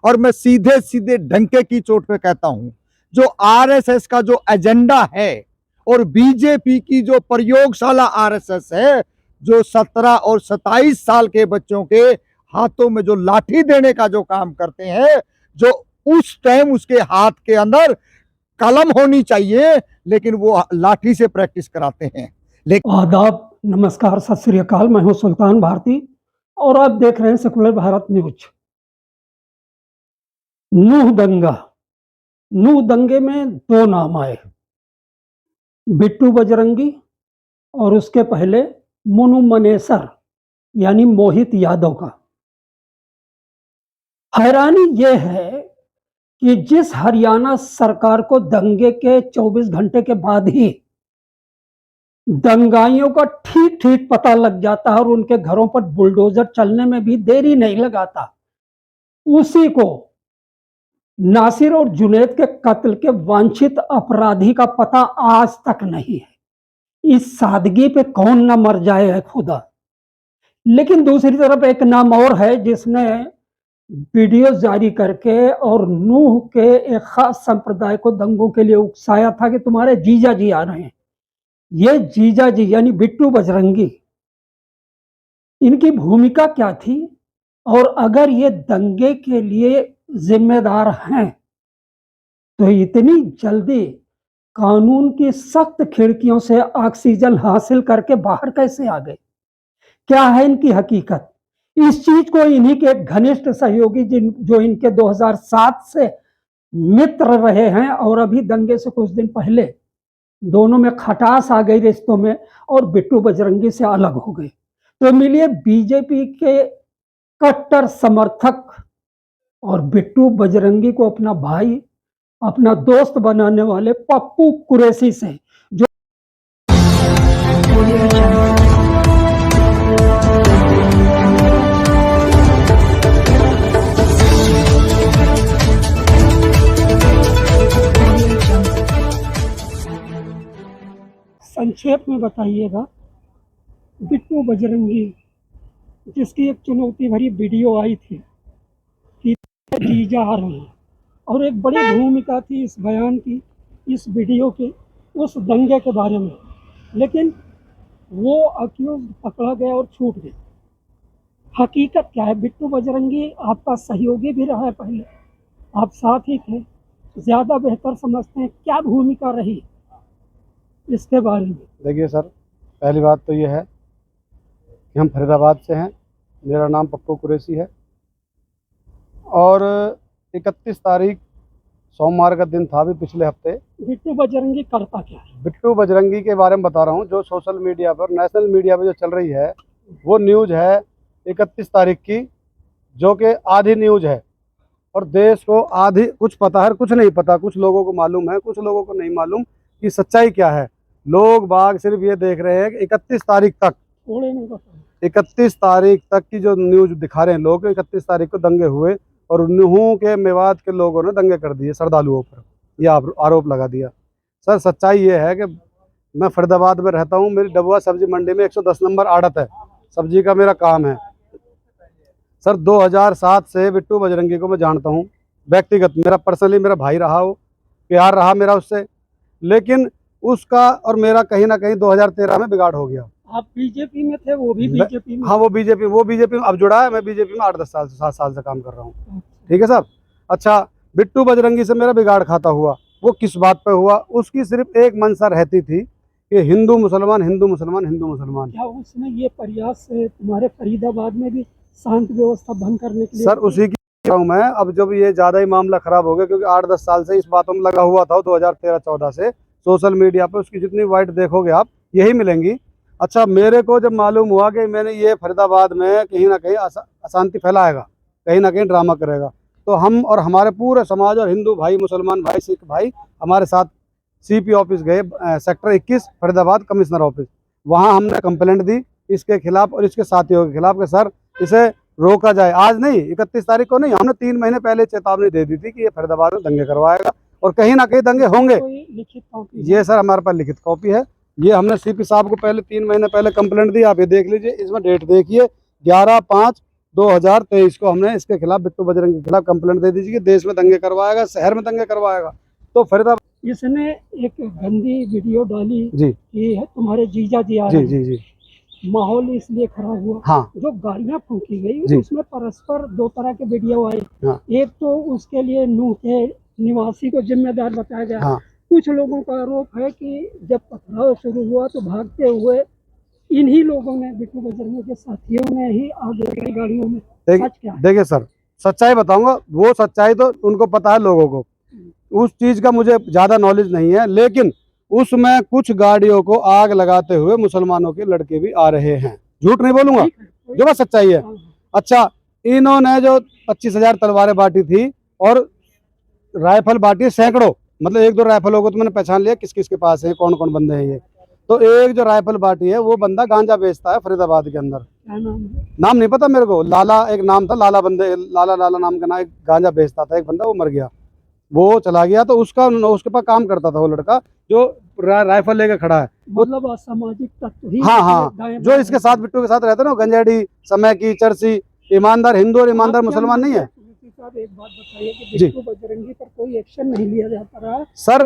और मैं सीधे सीधे डंके की चोट पे कहता हूं, जो आरएसएस का जो एजेंडा है और बीजेपी की जो प्रयोगशाला आरएसएस है, जो 17 और 27 साल के बच्चों के हाथों में जो लाठी देने का जो काम करते हैं, जो उस टाइम उसके हाथ के अंदर कलम होनी चाहिए, लेकिन वो लाठी से प्रैक्टिस कराते हैं। आदाब, नमस्कार, सत श्री अकाल। मैं हूं सुल्तान भारती और आप देख रहे हैं सेकुलर भारत न्यूज। नूह दंगे में दो नाम आए, बिट्टू बजरंगी और उसके पहले मुनु मनेसर यानी मोहित यादव का। हैरानी यह है कि जिस हरियाणा सरकार को दंगे के 24 घंटे के बाद ही दंगाइयों का ठीक ठीक पता लग जाता है और उनके घरों पर बुलडोजर चलने में भी देरी नहीं लगाता, उसी को नासिर और जुनैद के कत्ल के वांछित अपराधी का पता आज तक नहीं है। इस सादगी पे कौन ना मर जाए है खुदा। लेकिन दूसरी तरफ एक नाम और है जिसने वीडियो जारी करके और नूह के एक खास संप्रदाय को दंगों के लिए उकसाया था कि तुम्हारे जीजा जी आ रहे हैं। ये जीजा जी यानी बिट्टू बजरंगी, इनकी भूमिका क्या थी और अगर ये दंगे के लिए जिम्मेदार हैं तो इतनी जल्दी कानून की सख्त खिड़कियों से ऑक्सीजन हासिल करके बाहर कैसे आ गए? क्या है इनकी हकीकत? इस चीज को इन्हीं के एक घनिष्ठ सहयोगी जो इनके 2007 से मित्र रहे हैं और अभी दंगे से कुछ दिन पहले दोनों में खटास आ गई रिश्तों में और बिट्टू बजरंगी से अलग हो गए। तो मिलिए बीजेपी के कट्टर समर्थक और बिट्टू बजरंगी को अपना भाई, अपना दोस्त बनाने वाले पप्पू कुरैशी से, जो संक्षेप में बताइएगा। बिट्टू बजरंगी, जिसकी एक चुनौती भरी वीडियो आई थी कि जीजा आ रहे हैं और एक बड़ी भूमिका थी इस बयान की, इस वीडियो के, उस दंगे के बारे में, लेकिन वो अक्यूज पकड़ा गया और छूट गया। हकीकत क्या है? बिट्टू बजरंगी आपका सहयोगी भी रहा है, पहले आप साथ ही थे, ज्यादा बेहतर समझते हैं क्या भूमिका रही इसके बारे में। देखिए सर, पहली बात तो ये है कि हम फरीदाबाद से हैं। मेरा नाम पप्पू कुरैशी है और 31 तारीख सोमवार का दिन था अभी पिछले हफ्ते। बिट्टू बजरंगी करता क्या है? बिट्टू बजरंगी के बारे में बता रहा हूँ। जो सोशल मीडिया पर, नेशनल मीडिया पर जो चल रही है वो न्यूज़ है 31 तारीख की, जो कि आधी न्यूज़ है और देश को आधी कुछ पता है, कुछ नहीं पता। कुछ लोगों को मालूम है, कुछ लोगों को नहीं मालूम कि सच्चाई क्या है। लोग बाग सिर्फ ये देख रहे हैं कि 31 तारीख तक, 31 तारीख तक की जो न्यूज़ दिखा रहे हैं लोग, 31 तारीख को दंगे हुए और नूह के मेवात के लोगों ने दंगे कर दिए श्रद्धालुओं पर, यह आरोप लगा दिया। सर सच्चाई ये है कि मैं फरीदाबाद में रहता हूँ। मेरी डबुआ सब्जी मंडी में 110 नंबर आड़त है, सब्जी का मेरा काम है। सर 2007 से बिट्टू बजरंगी को मैं जानता हूँ व्यक्तिगत, मेरा पर्सनली मेरा भाई रहा, हो प्यार रहा मेरा उससे, लेकिन उसका और मेरा कहीं ना कहीं 2013 में बिगाड़ हो गया। आप बीजेपी में थे, वो भी बीजेपी में? हाँ, वो बीजेपी में अब जुड़ा है। मैं बीजेपी में 8-10 साल से 7 साल से काम कर रहा हूँ। ठीक है साहब। अच्छा, बिट्टू बजरंगी से मेरा बिगाड़ खाता हुआ, वो किस बात पे हुआ? उसकी सिर्फ एक मंशा रहती थी कि हिंदू मुसलमान, हिंदू मुसलमान, हिंदू मुसलमान। क्या उसने ये प्रयास तुम्हारे फरीदाबाद में भी शांत व्यवस्था भंग करने के लिए? सर उसी की हूँ मैं। अब जब ये ज़्यादा ही मामला खराब हो गया, क्योंकि 8-10 साल से इस बातों में लगा हुआ था, 2013-14 से सोशल मीडिया पर उसकी जितनी वाइट देखोगे आप यही मिलेंगी। अच्छा, मेरे को जब मालूम हुआ कि मैंने ये फरीदाबाद में कहीं ना कहीं अशांति फैलाएगा, कहीं ना कहीं ड्रामा करेगा, तो हम और हमारे पूरे समाज और हिंदू भाई, मुसलमान भाई, सिख भाई हमारे साथ सीपी ऑफिस गए, सेक्टर 21 फरीदाबाद कमिश्नर ऑफिस। वहाँ हमने कंप्लेंट दी इसके खिलाफ और इसके साथियों के खिलाफ कि सर इसे रोका जाए। आज नहीं, 31 तारीख को नहीं, हमने 3 महीने पहले चेतावनी दे दी थी कि ये फरीदाबाद में दंगे करवाएगा और कहीं ना कहीं दंगे होंगे। ये सर हमारे पास लिखित कॉपी है। ये हमने सीपी साहब को पहले 3 महीने पहले कंप्लेंट दी। आप ये देख लीजिए, इसमें डेट देखिए 11/5 2023 को हमने इसके खिलाफ, बिट्टू बजरंगी के खिलाफ कंप्लेंट दे दीजिए कि देश में दंगे करवाएगा, शहर में दंगे करवाएगा। तो फरीदाबाद इसने एक गंदी वीडियो डाली जी कि है तुम्हारे जीजा जी आ जी रहे जी हैं। जी माहौल इसलिए खराब हुआ। हाँ जो गाड़ियां फूंकी जी। गई उसमें परस्पर दो तरह के वीडियो आए। हाँ। एक तो उसके लिए नूह के निवासी को जिम्मेदार बताया गया। हाँ कुछ लोगों का आरोप है कि जब पथराव शुरू हुआ तो भागते हुए इन्हीं लोगों ने, बिट्टू बजरंगी के साथियों ने ही आग लगाई गाड़ियों में। सच क्या है? देखिए सर, सच्चाई बताऊंगा, वो सच्चाई तो उनको पता है लोगों को, उस चीज का मुझे ज्यादा नॉलेज नहीं है, लेकिन उसमें कुछ गाड़ियों को आग लगाते हुए मुसलमानों के लड़के भी आ रहे हैं। झूठ नहीं बोलूंगा, ठीक है, जो बात सच्चाई है। हाँ, अच्छा, इन्होंने जो 25,000 तलवारें बांटी थी और राइफल बांटी सैकड़ों, मतलब एक दो राइफलों को तो मैंने पहचान लिया किस किस के पास है, कौन कौन बंदे हैं ये। तो एक जो राइफल बांटी है वो बंदा गांजा बेचता है फरीदाबाद के अंदर। क्या नाम है? नाम नहीं पता मेरे को, लाला एक नाम था, लाला बंदे, लाला लाला नाम का, ना एक गांजा बेचता था एक बंदा, वो मर गया, वो चला गया। तो उसके पास काम करता था वो लड़का जो राइफल लेके खड़ा है। मतलब असामाजिक तत्व ही हाँ हाँ, दाएं जो बाएं इसके साथ, बिट्टू के साथ रहते ना, गंजेड़ी, समय की, चरसी, ईमानदार हिंदू और ईमानदार आप क्या मुसलमान नहीं है। मानते हैं? पुलिस साहब एक बात बताइए कि जी। बिट्टू बजरंगी पर कोई एक्शन नहीं लिया जाता रहा।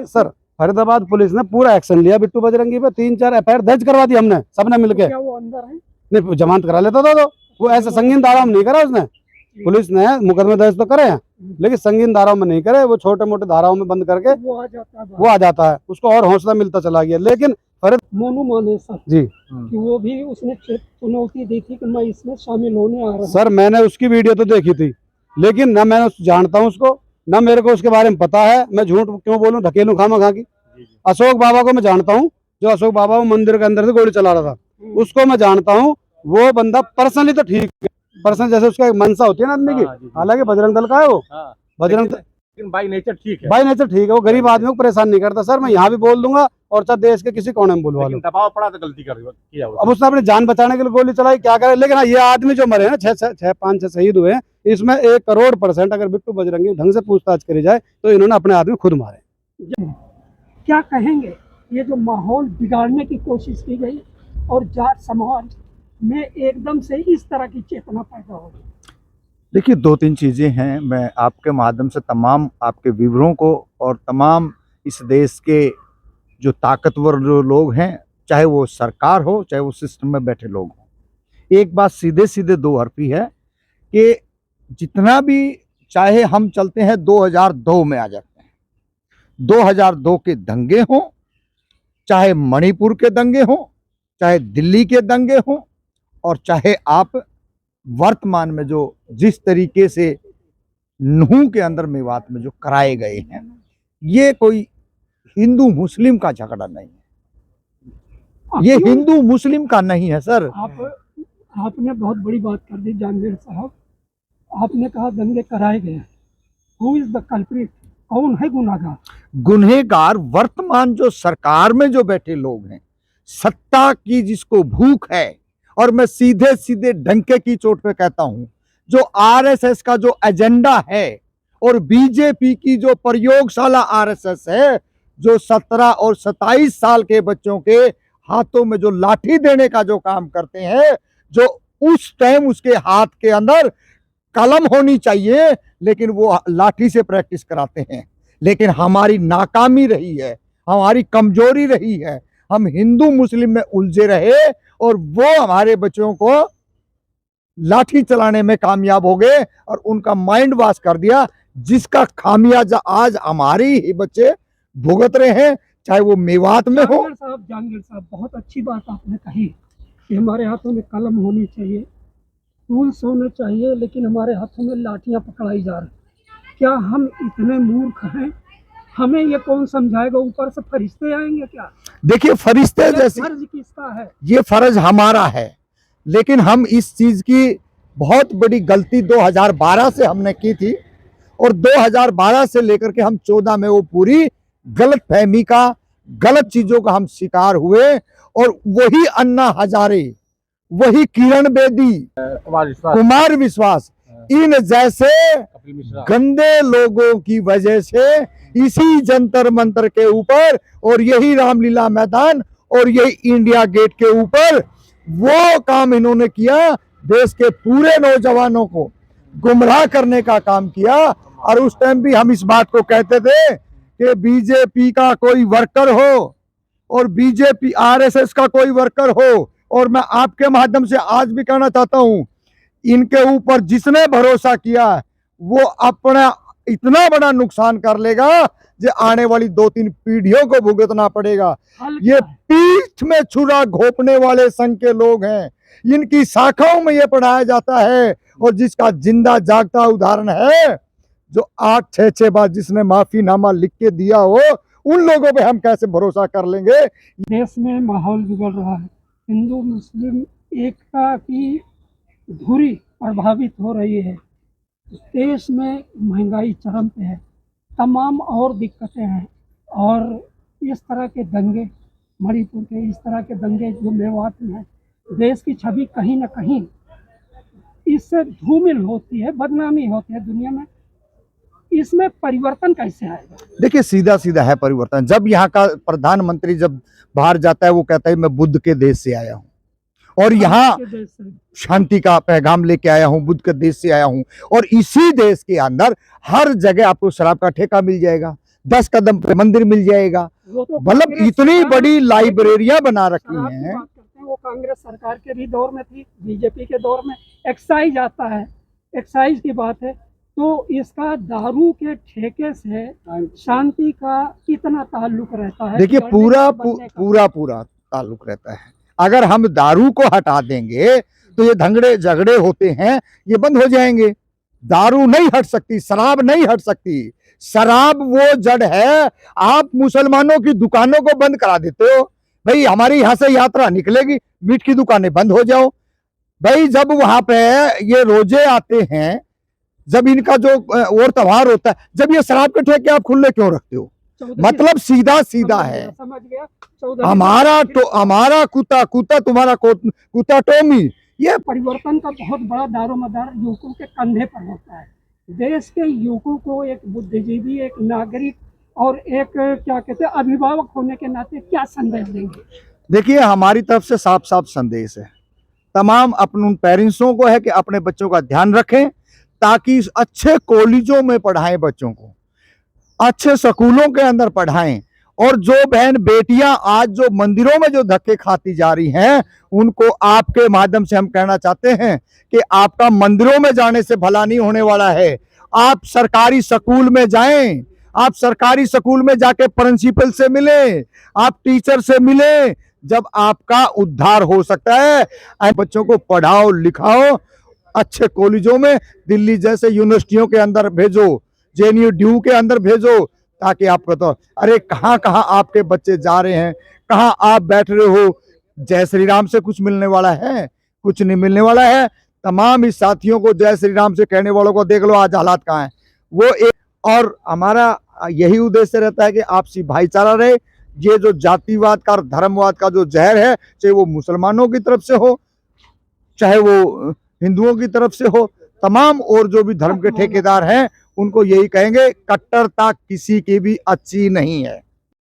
सर फरीदाबाद पुलिस ने पूरा एक्शन लिया बिट्टू बजरंगी पे, 3-4 एफआईआर दर्ज करवा दी हमने सबने मिलके। क्या वो अंदर है? नहीं, जमानत करा लेता था तो वो ऐसे संगीन धाराओं में नहीं करा उसने। पुलिस ने मुकदमे दर्ज तो करे हैं, लेकिन संगीन धाराओं में नहीं करे, वो छोटे मोटे धाराओं में बंद करके वो आ जाता है। वो आ जाता है, उसको और हौसला मिलता चला गया। लेकिन मोनू मानेसर जी कि वो भी उसने चुनौती दी थी कि मैं इसमें शामिल होने आ रहा हूँ। सर, मैंने उसकी वीडियो तो देखी थी, लेकिन ना मैंने जानता हूँ उसको, ना मेरे को उसके बारे में पता है। मैं झूठ क्यों बोलूं, ढकेलूं खामा खा की। अशोक बाबा को मैं जानता हूँ, जो अशोक बाबा वो मंदिर के अंदर से गोली चला रहा था, उसको मैं जानता हूँ। वो बंदा पर्सनली तो ठीक है, पर्सनल जैसे उसका एक मनसा होती है ना आदमी की, हालांकि बजरंग दल का है वो, बजरंग लेकिन बाई नेचर ठीक है। भाई नेचर ठीक है, वो गरीब आदमी को परेशान नहीं करता। सर मैं यहाँ भी बोल दूंगा और चाहे देश के किसी कोने में बुलवा लो। लेकिन दबाव पड़ा तो गलती किया अब उसने अपनी जान बचाने के लिए गोली चलाई, क्या करे। लेकिन हाँ, ये आदमी जो मरे हैं ना, 5-6 शहीद हुए हैं, इसमें 1,00,00,000% अगर बिट्टू बजरंगी ढंग से पूछताछ करी जाए तो इन्होंने अपने आदमी खुद मारे। क्या कहेंगे, ये जो माहौल बिगाड़ने की कोशिश की गई और जाट समाज में एकदम से इस तरह की चेतना पैदा हो गई? देखिए, 2-3 चीज़ें हैं। मैं आपके माध्यम से तमाम आपके व्यूअरों को और तमाम इस देश के जो ताकतवर जो लोग हैं, चाहे वो सरकार हो, चाहे वो सिस्टम में बैठे लोग हों, एक बात सीधे-सीधे दो हरफी है कि जितना भी, चाहे हम चलते हैं 2002 में आ जाते हैं, 2002 के दंगे हों, चाहे मणिपुर के दंगे हों, चाहे दिल्ली के दंगे हों, और चाहे आप वर्तमान में जो जिस तरीके से नूह के अंदर मेवात में जो कराए गए हैं, ये कोई हिंदू मुस्लिम का झगड़ा नहीं है, ये हिंदू मुस्लिम का नहीं है सर। आपने बहुत बड़ी बात कर दी जानवीर साहब। आपने कहा दंगे कराए गए, हु इज द कल्प्रिट, कौन है गुनाहगार? गुनहगार वर्तमान जो सरकार में जो बैठे लोग हैं, सत्ता की जिसको भूख है, और मैं सीधे सीधे डंके की चोट पे कहता हूं, जो आरएसएस का जो एजेंडा है और बीजेपी की जो प्रयोगशाला आरएसएस है, जो 17 और 27 साल के बच्चों के हाथों में जो लाठी देने का जो काम करते हैं, जो उस टाइम उसके हाथ के अंदर कलम होनी चाहिए, लेकिन वो लाठी से प्रैक्टिस कराते हैं। लेकिन हमारी नाकामी रही है, हमारी कमजोरी रही है, हम हिंदू मुस्लिम में उलझे रहे और वो हमारे बच्चों को लाठी चलाने में कामयाब हो गए और उनका माइंड वॉश कर दिया, जिसका खामियाजा आज हमारी ही बच्चे भुगत रहे हैं, चाहे वो मेवात में हो। जहांगीर साहब, बहुत अच्छी बात आपने कही कि हमारे हाथों में कलम होनी चाहिए, टूल्स होने चाहिए, लेकिन हमारे हाथों में लाठियां पकड़ाई जा रही। क्या हम इतने मूर्ख हैं? हमें ये कौन समझाएगा? ऊपर से फरिश्ते आएंगे क्या? देखिए, फरिश्ते जैसे, फर्ज किसका है? ये फर्ज हमारा है, लेकिन हम इस चीज की बहुत बड़ी गलती 2012 से हमने की थी, और 2012 से लेकर के हम 14 में वो पूरी गलत फहमी का, गलत चीजों का हम शिकार हुए, और वही अन्ना हजारे, वही किरण बेदी, कुमार विश्वास, इन जैसे गंदे लोगों की वजह से इसी जंतर मंतर के ऊपर और यही रामलीला मैदान और यही इंडिया गेट के ऊपर वो काम इन्होंने किया देश के पूरे नौजवानों को गुमराह करने का काम किया। और उस टाइम भी हम इस बात को कहते थे कि बीजेपी का कोई वर्कर हो और बीजेपी आरएसएस का कोई वर्कर हो, और मैं आपके माध्यम से आज भी कहना चाहता हूं, इनके ऊपर जिसने भरोसा किया वो अपना इतना बड़ा नुकसान कर लेगा जो आने वाली 2-3 पीढ़ियों को भुगतना पड़ेगा। ये पीठ में छुरा घोंपने वाले संघ के लोग हैं, इनकी शाखाओं में ये पढ़ाया जाता है, और जिसका जिंदा जागता उदाहरण है जो 8-6 बार जिसने माफीनामा लिख के दिया हो, उन लोगों पे हम कैसे भरोसा कर लेंगे। देश में माहौल बिगड़ रहा है, हिंदू मुस्लिम एकता की धुरी प्रभावित हो रही है, देश में महंगाई चरम पे है, तमाम और दिक्कतें हैं, और इस तरह के दंगे, मणिपुर के इस तरह के दंगे जो मेवात में हैं, देश की छवि कहीं ना कहीं इससे धूमिल होती है, बदनामी होती है दुनिया में। इसमें परिवर्तन कैसे आएगा? देखिए सीधा सीधा है परिवर्तन। जब यहाँ का प्रधानमंत्री जब बाहर जाता है वो कहता है मैं बुद्ध के देश से आया हूँ और यहाँ शांति का पैगाम लेके आया हूँ, बुद्ध के देश से आया हूँ, और इसी देश के अंदर हर जगह आपको शराब का ठेका मिल जाएगा, 10 कदम पे मंदिर मिल जाएगा, मतलब इतनी बड़ी लाइब्रेरियां बना रखी हैं। वो कांग्रेस सरकार के भी दौर में थी, बीजेपी के दौर में एक्साइज आता है, एक्साइज की बात है, तो इसका दारू के ठेके से शांति का कितना ताल्लुक रहता है? देखिए पूरा ताल्लुक रहता है। अगर हम दारू को हटा देंगे तो ये झगड़े झगड़े होते हैं ये बंद हो जाएंगे। दारू नहीं हट सकती, शराब नहीं हट सकती। शराब वो जड़ है, आप मुसलमानों की दुकानों को बंद करा देते हो, भाई हमारी यहाँ से यात्रा निकलेगी, मीट की दुकानें बंद हो जाओ। भाई जब वहां पे ये रोजे आते हैं, जब इनका जो और त्योहार होता है, जब ये शराब के ठेके आप खुले क्यों रखते हो? मतलब सीधा सीधा है। समझ गया। हमारा कुत्ता तुम्हारा कुत्ता टोमी। ये परिवर्तन का बहुत बड़ा दारोमदार युवकों के कंधे पर होता है। देश के युवकों को एक बुद्धिजीवी, एक नागरिक और एक क्या कहते हैं अभिभावक होने के नाते क्या संदेश देंगे? देखिए हमारी तरफ से साफ साफ संदेश है, तमाम अपने पेरेंट्सों को है कि अपने बच्चों का ध्यान रखें, ताकि अच्छे कॉलेजों में पढ़ाएं, बच्चों को अच्छे स्कूलों के अंदर पढ़ाएं। और जो बहन बेटियां आज जो मंदिरों में जो धक्के खाती जा रही हैं, उनको आपके माध्यम से हम कहना चाहते हैं कि आपका मंदिरों में जाने से भला नहीं होने वाला है। आप सरकारी स्कूल में जाएं, आप सरकारी स्कूल में जाके प्रिंसिपल से मिलें, आप टीचर से मिलें, जब आपका उद्धार हो सकता है। बच्चों को पढ़ाओ लिखाओ, अच्छे कॉलेजों में, दिल्ली जैसे यूनिवर्सिटियों के अंदर भेजो, JNU के अंदर भेजो, ताकि आप बताओ अरे कहाँ कहाँ आपके बच्चे जा रहे हैं, कहाँ आप बैठ रहे हो। जय श्री राम से कुछ मिलने वाला है? कुछ नहीं मिलने वाला है। तमाम इस साथियों को जय श्री राम से कहने वालों को देख लो आज हालात कहाँ हैं। वो एक और हमारा यही उद्देश्य रहता है कि आपसी भाईचारा रहे। ये जो जातिवाद का और धर्मवाद का जो जहर है, चाहे वो मुसलमानों की तरफ से हो, चाहे वो हिंदुओं की तरफ से हो, तमाम और जो भी धर्म के ठेकेदार हैं उनको यही कहेंगे, कट्टरता किसी की भी अच्छी नहीं है।